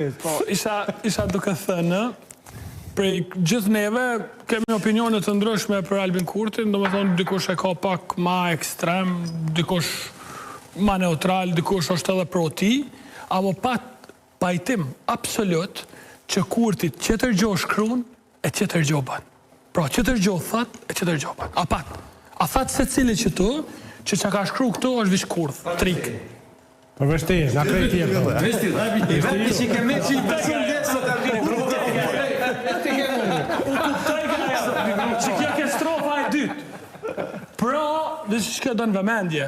Isha duke thënë, prej gjithë neve kemi opinionet të ndryshme për Albin Kurtin, do me thonë dikush e ka pak ma ekstrem, dikush ma neutral, dikush është edhe pro ti, apo pat pajtim absolut që Kurtit qëtër gjo shkruan e qëtër gjo ban. Pra qëtër gjo thot e qëtër gjo ban. A pat. A thot se cili që tu, që ka shkru këtu është vish kurth, trik. Përveshti, nga prej tjetër. Vetë që kemi që i pësën dhe sot e vjetë. Që kjo ke strofa e dytë. Pra, dhe që kjo dënë vëmendje,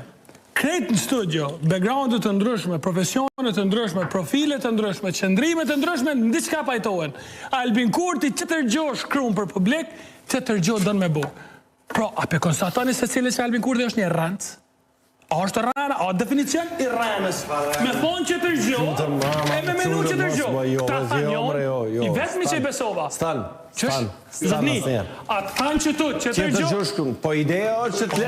kretë në studio, backgroundet të ndryshme, profesionet të ndryshme, profilet të ndryshme, qëndrimet të ndryshme, në diçka pajtohen. Albin Kurti qëtër gjo shkruan për publik, qëtër gjo dënë me bu. Pra, a pe konstatoni se cili që Albin Kurti është një rancë? A është rana, a definicion i ranës. Me thonë që të rgjo, e me menu që të rgjo. Ta thanë jonë, i vetëmi që i besova. Stan, Zëtni, a të thanë që tu, që të rgjo. Po ideja është që të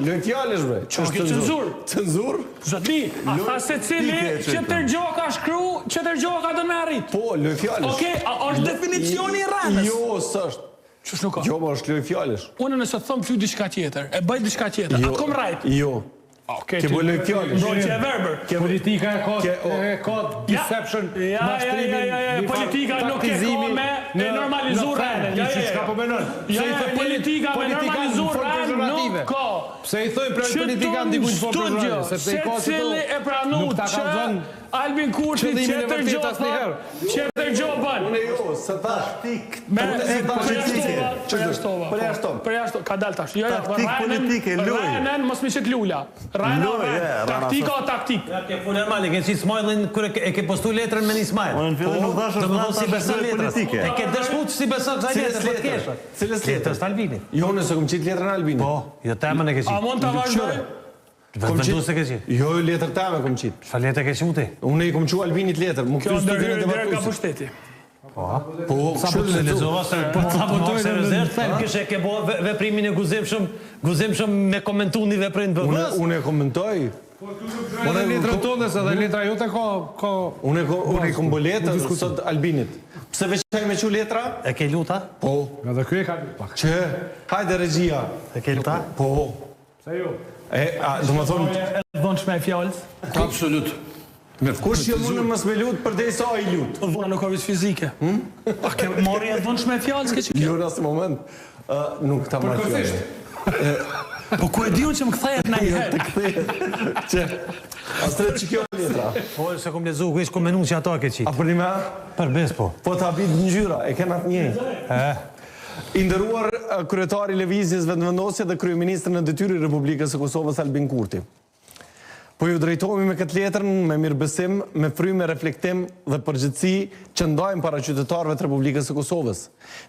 lëjt fjallësh, bre. Që është cenzur? Cenzur? Zëtni, a tha se cili që të rgjo ka shkru, që të rgjo ka dënë me arrit. Po, lëjt fjallësh. Oke, a është definicioni i ranës? Jo, sështë. Qështë nuk ka? Jo, ma është lëjt fjallësh. Unë nëse të thëmë flu diçka tjetër, e bëj diçka tjetër, atë kom rajt. Jo. Ke bëj lëjt fjallësh. Broj që e verber. Politika e ka deception, mashtrimin, politika nuk e ka me normalizu rrënën. Politika me normalizu rrënën nuk ka. Pse i thojnë për politika në dikujnë po përgjërën, sepse i ka që cili e pranu që Albin Kurti qëtër gjo bën. Unë jo, se thash. Përjashtova. Ka dal tash. Taktik politike, luj. Rajnen, mos mi qëtë lula. Taktika o taktik. Ke punë normali, ke qitë smajlin kërë e ke postu letrën me një smajl. Unë në fillim nuk dhashë të më thonë si beson letrës. E ke dëshmu që si beson kësaj letrës, po të keshë. Cilës letrës? Letrës të Albinit. Jo, nëse kom qitë letrën Albinit. Po, jo temën e ke qitë. A mund të vazhdoj? Vendu se ke qitë. Jo, letër teme kom qitë. Fa letrë ke qitë? Unë i kom qu Albinit letër. Kjo ndërë ka pushteti. Po, sa po të lezova se se rezervë, them kishe ke bo veprimin e guzimshëm me komentu një veprin për vës. Unë e komentoj. Unë e letrën tonë, se dhe letra jote ka... Unë e kom bo letër sot Albinit. Pse veçaj me që letra? E ke luta? Po. Nga dhe kjo e ka pak. Që? Hajde regjia. E ke luta? Po. Se jo? Do më thonë... E dhënë shme e fjallës? Absolut. Kush që mundë mësë me lutë për dhe sa i lutë? Dhëna nuk avit fizike. A ke mori e dhënë shme e fjallës ke që kjo? Jo, në asë moment, nuk ta marrë fjallë. Po ku e di unë që më këthajet në i herë? Që? Asë të që kjo letra? Po, se kom lezu, ku ishë kom menu që ato ke qitë. A për një me? Për bes, po. Po të abit në gjyra, e kena të njëjë. Inderuar kryetari Lëvizjes Vendvendosje dhe kryeministri në detyri Republikës së Kosovës Albin Kurti. Po ju drejtohemi me këtë letrën, me mirëbesim, me frymë, reflektim dhe përgjithësi që ndajmë para qytetarëve të Republikës së Kosovës.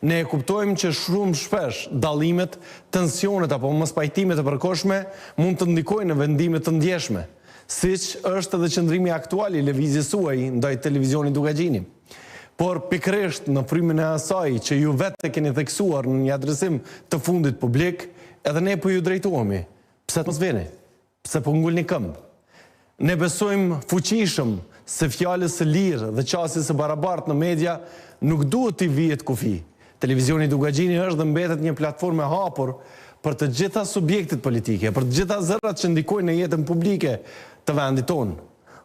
Ne e kuptojmë që shumë shpesh dallimet, tensionet apo mospajtimet e përkohshme mund të ndikojnë në vendime të ndjeshme, siç është edhe qëndrimi aktual i lëvizjes suaj ndaj televizionit Dugagjini. Por pikërisht në frymën e asaj që ju vetë keni theksuar në një adresim të fundit publik, edhe ne po ju drejtohemi. Pse mos vini? Pse po ngulni këmbë? Ne besojmë fuqishëm se fjalës së lirë dhe qasjes së barabartë në media nuk duhet t'i vihet kufi. Televizioni Dugagjini është dhe mbetet një platformë e hapur për të gjitha subjektet politike, për të gjitha zërat që ndikojnë në jetën publike të vendit tonë.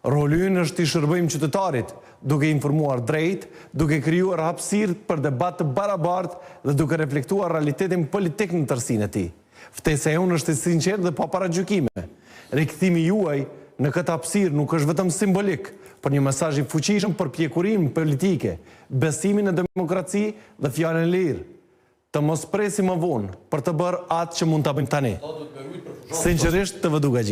Roli ynë është t'i shërbëjmë qytetarit, duke informuar drejt, duke krijuar hapësirë për debat të barabartë dhe duke reflektuar realitetin politik në tërësinë e tij. Ftesa e unë është e sinqertë dhe pa paragjykime. Rikthimi juaj në këtë hapësirë nuk është vetëm simbolik, por një mesazh i fuqishëm për pjekurinë politike, besimin në demokraci dhe fjalën e lirë. Të mos presim më vonë për të bërë atë që mund ta bëjmë tani. Sinqerisht të vë Dugagjini.